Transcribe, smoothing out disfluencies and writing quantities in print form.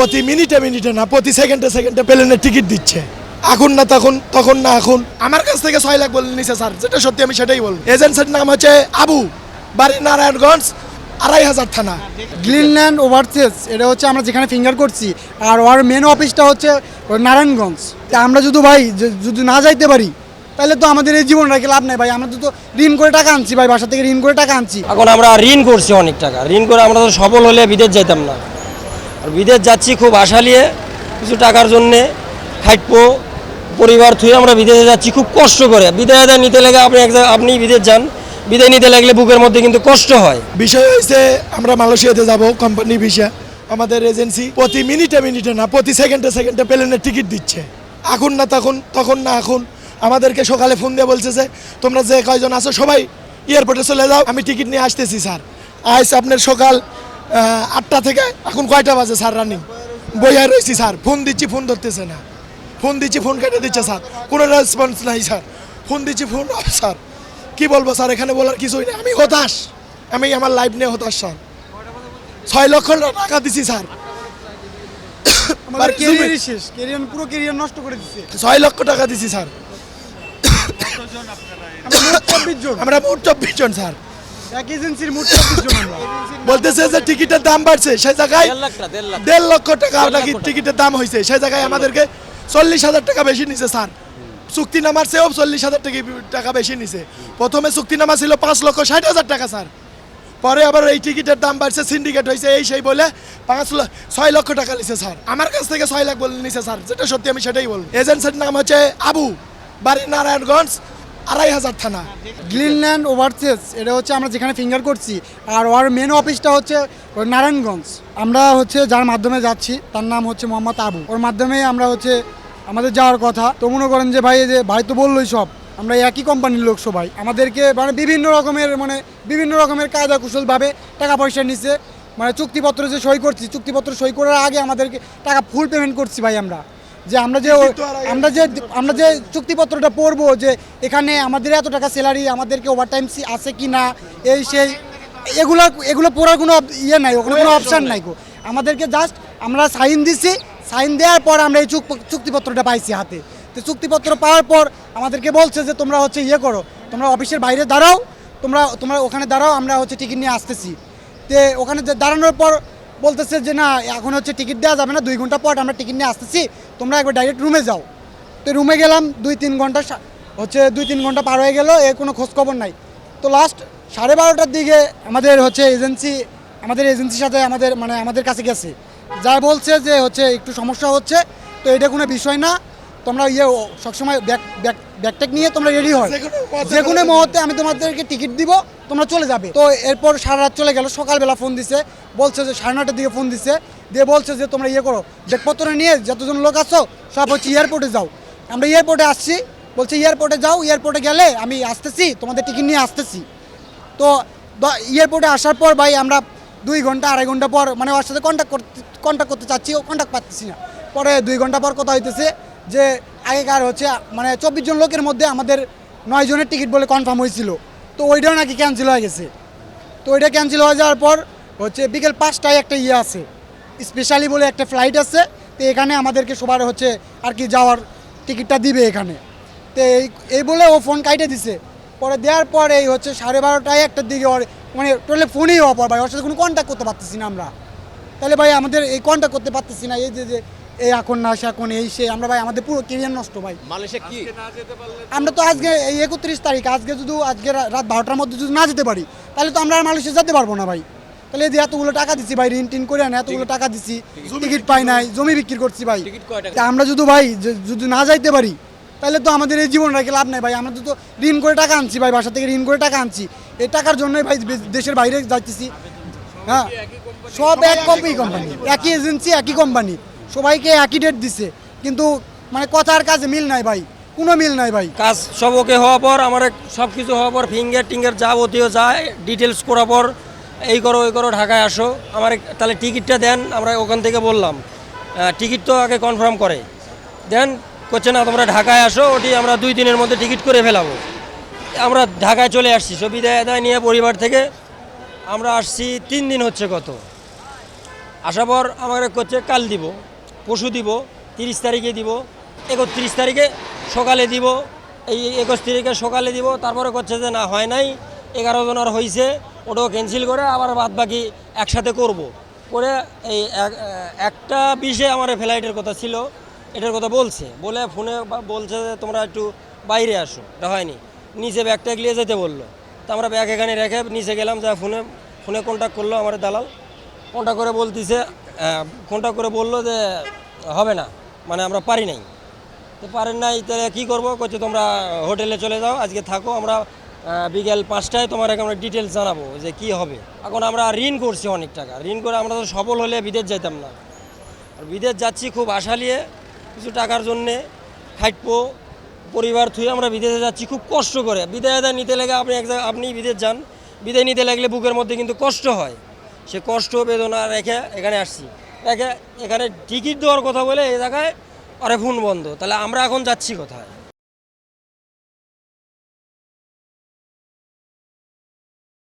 প্রতি মিনিটে মিনিটে না, প্রতি সেকেন্ডে সেকেন্ডে প্লেনের টিকিট দিচ্ছে। এখন না তখন, তখন না এখন। আমার কাছ থেকে 6 লাখ বলে নিছে স্যার, যেটা সত্যি আমি সেটাই বলবো। এজেন্সির নাম হচ্ছে আবু, বাড়ি নারায়ণগঞ্জ, 2500 থানা। গ্রিনল্যান্ড ওভারসিজ, এটা হচ্ছে আমরা যেখানে ফিঙ্গার করছি, আর ওর মেন অফিসটা হচ্ছে নারায়ণগঞ্জ। তা আমরা যদি ভাই যদি না যাইতে পারি, তাহলে তো আমাদের এই জীবন রেখে লাভ নেই ভাই। আমরা তো ঋণ করে টাকা আনছি ভাই, বাসা থেকে ঋণ করে টাকা আনছি। এখন আমরা ঋণ করছি অনেক টাকা, ঋণ করে আমরা তো সফল হলে বিদেশ যাইতাম না। আর বিদেশ যাচ্ছি খুব আশা নিয়ে, কিছু টাকার জন্যে খাইটবো, পরিবার থুয়ে আমরা বিদেশে যাচ্ছি খুব কষ্ট করে। বিদায় নিতে লাগে আপনি বিদেশ যান, বিদায় নিতে লাগলে বুকের মধ্যে কিন্তু কষ্ট হয়। বিষয় হয়েছে আমরা মালয়েশিয়াতে যাব, কোম্পানি ভিসা। আমাদের এজেন্সি প্রতি মিনিটে মিনিটে না, প্রতি সেকেন্ডে সেকেন্ডে প্লেনের টিকিট দিচ্ছে। এখন না তখন, তখন না এখন। আমাদেরকে সকালে ফোন দিয়ে বলছে যে তোমরা যে কয়জন আছো সবাই এয়ারপোর্টে চলে যাও, আমি টিকিট নিয়ে আসতেছি স্যার। আজ আপনার সকাল 8টা থেকে এখন কয়টা বাজে স্যার, রানিং বইয়া রয়েছি স্যার। ফোন দিচ্ছি, ফোন ধরতেছে না। ফোন দিচ্ছি, ফোন কেটে দিচ্ছে স্যার, কোনো রেসপন্স নাই স্যার। ফোন দিচ্ছি, ফোন অফ স্যার। কি বলবো স্যার, এখানে বলার কিছুই নেই। আমি হতাশ, আমি আমার লাইফ নিয়ে হতাশ স্যার। 6 লক্ষ টাকা দিছি স্যার, আমাদের ক্যারিয়ারই শেষ, ক্যারিয়ার পুরো ক্যারিয়ার নষ্ট করে দিচ্ছে। 6 লক্ষ টাকা দিছি স্যার। আমরা মোট 24 জন স্যার। এক এজেন্সির মোট 24 জন আমরা। বলতেছে যে টিকিটের দাম বাড়ছে, সেই জায়গায় 1.5 লক্ষ টাকা নাকি টিকিটের দাম হয়েছে, সেই জায়গায় আমাদেরকে 40,000 টাকা বেশি নিছে স্যার। চুক্তিনামার চেয়েও 40,000 টাকা বেশি নিছে। প্রথমে চুক্তিনামা ছিল 5,60,000 টাকা স্যার। পরে আবার এই টিকিটের দাম বাড়ছে, সিন্ডিকেট হয়েছে, এই সেই বলে 6 লক্ষ টাকা নিছে স্যার। আমার কাছ থেকে 6 লাখ বলে নিছে স্যার, যেটা সত্যি আমি সেটাই বলবো। এজেন্সির নাম হচ্ছে আবু, বাড়ি নারায়ণগঞ্জ, 2500 থানা। গ্রিনল্যান্ড ওভারসিজ, এটা হচ্ছে আমরা যেখানে ফিঙ্গার করছি, আর ওর মেন অফিসটা হচ্ছে নারায়ণগঞ্জ। আমরা হচ্ছে যার মাধ্যমে যাচ্ছি তার নাম হচ্ছে মোহাম্মদ আবু। ওর মাধ্যমে আমরা হচ্ছে আমাদের যাওয়ার কথা। তো মনে করেন যে ভাই তো বললোই সব, আমরা একই কোম্পানির লোক সবাই। আমাদেরকে বিভিন্ন রকমের কায়দা কুশলভাবে টাকা পয়সা নিছে। চুক্তিপত্র যে সই করছি, চুক্তিপত্র সই করার আগে আমাদেরকে টাকা ফুল পেমেন্ট করছি ভাই। আমরা যে চুক্তিপত্রটা পড়বো যে এখানে আমাদের এত টাকা স্যালারি, আমাদেরকে ওভারটাইম আছে কি না, এই সেই এগুলো পড়ার কোনো ইয়ে নাই, ওখানে কোনো অপশান নাই গো। আমাদেরকে জাস্ট আমরা সাইন দিছি, সাইন দেওয়ার পর আমরা এই চুক্তিপত্রটা পাইছি হাতে। তো চুক্তিপত্র পাওয়ার পর আমাদেরকে বলছে যে তোমরা হচ্ছে ইয়ে করো, তোমরা অফিসের বাইরে দাঁড়াও, তোমরা ওখানে দাঁড়াও, আমরা হচ্ছে টিকিট নিয়ে আসতেছি। তো ওখানে দাঁড়ানোর পর বলতেছে যে না, এখন হচ্ছে টিকিট দেওয়া যাবে না, 2 ঘন্টা পর আমরা টিকিট নিয়ে আসতেছি, তোমরা একবার ডাইরেক্ট রুমে যাও। তো রুমে গেলাম, 2-3 ঘন্টা পার হয়ে গেল, এর কোনো খোঁজখবর নাই। তো লাস্ট 12:30টার দিকে আমাদের এজেন্সির সাথে আমাদের কাছে গেছে, যা বলছে যে হচ্ছে একটু সমস্যা হচ্ছে, তো এটা কোনো বিষয় না, তোমরা সবসময় ব্যাকটেক নিয়ে তোমরা রেডি হয়, যে কোনো মুহূর্তে আমি তোমাদেরকে টিকিট দিব, তোমরা চলে যাবে। তো এরপর সারা রাত চলে গেল। সকালবেলা ফোন দিছে, বলছে যে 9:30টার দিকে ফোন দিছে, দিয়ে বলছে যে তোমরা করো, ব্যাগপত্র নিয়ে যতজন লোক আসো সব হচ্ছে এয়ারপোর্টে যাও। আমরা এয়ারপোর্টে আসছি, বলছে এয়ারপোর্টে যাও, এয়ারপোর্টে গেলে আমি আসতেছি, তোমাদের টিকিট নিয়ে আসতেছি। তো এয়ারপোর্টে আসার পর ভাই আমরা 2-2.5 ঘন্টা পর ওর সাথে কন্ট্যাক্ট করতে চাচ্ছি, ও কন্ট্যাক্ট পাচ্ছি না। পরে 2 ঘন্টা পর কথা হইতেছে যে আগেকার হচ্ছে 24 জন লোকের মধ্যে আমাদের 9 জনের টিকিট বলে কনফার্ম হয়েছিল, তো ওইটাও নাকি ক্যান্সেল হয়ে গেছে। তো ওইটা ক্যান্সেল হয়ে যাওয়ার পর হচ্ছে বিকেল 5টায় একটা আছে, স্পেশালি বলে একটা ফ্লাইট আছে। তো এখানে আমাদেরকে সবার হচ্ছে আর কি যাওয়ার টিকিটটা দিবে এখানে। তো এই বলে ও ফোন কাইটে দিছে। পরে দেওয়ার পর এই হচ্ছে 12:30টায় একটার দিকে ওর টোটালি ফোনই হওয়ার পর ভাই ওর সাথে কোনো কন্ট্যাক্ট করতে পারতেছি না আমরা। তাহলে ভাই আমাদের এই কন্ট্যাক্ট করতে পারতেছি না, এই যে এই এখন না সে এখন এই সে, আমরা ভাই আমাদের পুরো কেরিয়ার নষ্ট ভাই। আমরা তো আজকে এই 31 তারিখ, আজকে রাত 12টার মধ্যে যদি না যেতে পারি, তাহলে তো আমরা আর মালয়েশিয়া যেতে পারবো না ভাই। তাহলে যে এতগুলো টাকা দিচ্ছি ভাই, ঋণ টিন করে না, এতগুলো টাকা দিচ্ছি, টিকিট পাই নাই, জমি বিক্রি করছি ভাই। আমরা যদি না যাইতে পারি, তাহলে তো আমাদের এই জীবন রেখে লাভ নেই ভাই। আমরা তো ঋণ করে টাকা আনছি ভাই, বাসা থেকে ঋণ করে টাকা আনছি, এই টাকার জন্যই ভাই দেশের বাইরে যাইতেছি। হ্যাঁ, সব কোম্পানি, একই এজেন্সি, একই কোম্পানি, সবাইকে একই ডেট দিছে, কিন্তু কথার কাজে মিল নাই ভাই, কোনো মিল নাই ভাই। কাজ সব ওকে হওয়ার পর, আমার সব কিছু হওয়ার পর, ফিঙ্গার যাবতীয় যায় ডিটেলস করার পর, এই করো ঢাকায় আসো, আমার তাহলে টিকিটটা দেন। আমরা ওখান থেকে বললাম টিকিট তো আগে কনফার্ম করে দেন, করছে না তোমরা ঢাকায় আসো, ওটি আমরা 2 দিনের মধ্যে টিকিট করে ফেলাবো। আমরা ঢাকায় চলে আসছি, সব বিদায় নিয়ে পরিবার থেকে আমরা আসছি 3 দিন হচ্ছে, কত আসার পর আমাকে করছে কাল দিব, পরশু দিব, 30 তারিখে দিব, 31 তারিখে সকালে দিব, এই 21 তারিখে সকালে দিব। তারপরে করছে যে না হয় নাই, 11 জনের হয়েছে, ওটাও ক্যান্সেল করে আবার বাদ বাকি একসাথে করব। করে এই 1:20 আমার ফ্লাইটের কথা ছিল, এটার কথা বলছে, বলে ফোনে বলছে যে তোমরা একটু বাইরে আসো, এটা হয়নি, নিচে ব্যাগটা নিয়ে যেতে বললো। তো আমরা ব্যাগ এখানে রেখে নিচে গেলাম, যা ফোনে কন্ট্যাক্ট করলো আমার দালাল, কন্ট্যাক্ট করে বলতেছে, কন্ট্যাক্ট করে বললো যে হবে না, মানে আমরা পারি নাই। তো পারেন নাই, তাহলে কী করবো? করছে তোমরা হোটেলে চলে যাও, আজকে থাকো, আমরা বিকেল 5টায় তোমার আমরা ডিটেলস জানাবো যে কি হবে। এখন আমরা ঋণ করছি অনেক টাকা, ঋণ করে আমরা তো সফল হলে বিদেশ যাইতাম না, আর বিদেশ যাচ্ছি খুব আশা নিয়ে, কিছু টাকার জন্যে খাইটবো, পরিবার থুয়ে আমরা বিদেশে যাচ্ছি খুব কষ্ট করে। বিদায় নিতে লেগে আপনি বিদেশ যান, বিদায় নিতে লাগলে বুকের মধ্যে কিন্তু কষ্ট হয়, সে কষ্ট বেদনা রেখে এখানে আসছি। এখানে টিকিট দেওয়ার কথা বলে এই জায়গায় আরে ফোন বন্ধ, তাহলে আমরা এখন যাচ্ছি কোথায়?